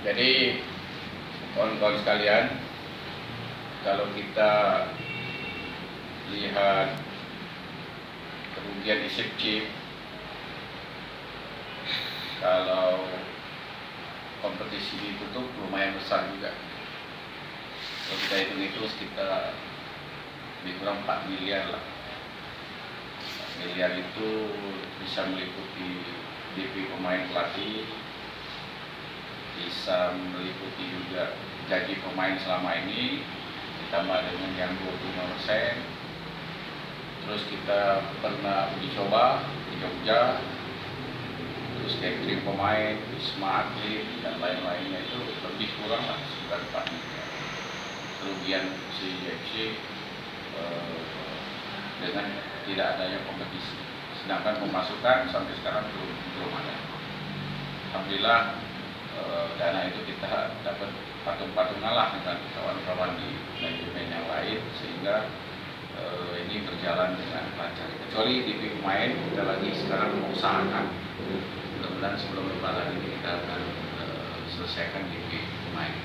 Jadi kawan-kawan sekalian, kalau kita lihat kerugian isip chip, kalau kompetisi ditutup lumayan besar juga. Kalau kita hitung itu sekitar lebih kurang 4 miliar lah. 4 miliar itu bisa meliputi DP pemain pelatih, bisa meliputi juga gaji pemain selama ini, ditambah dengan yang 25%. Terus kita pernah uji coba di Jogja, terus catering pemain, wisma atlet dan lain-lainnya, itu lebih kurang lah sekitar 4 miliar. Kerugian si FC dengan tidak adanya kompetisi, sedangkan pemasukan sampai sekarang belum ada. Alhamdulillah dana itu kita dapat patung-patungan lah dengan kawan-kawan di manajemen yang lain, sehingga ini berjalan dengan lancar. Kecuali di pemain, kita lagi sekarang mengusahakan, mudah-mudahan sebelum lebaran ini kita akan selesaikan di pemain.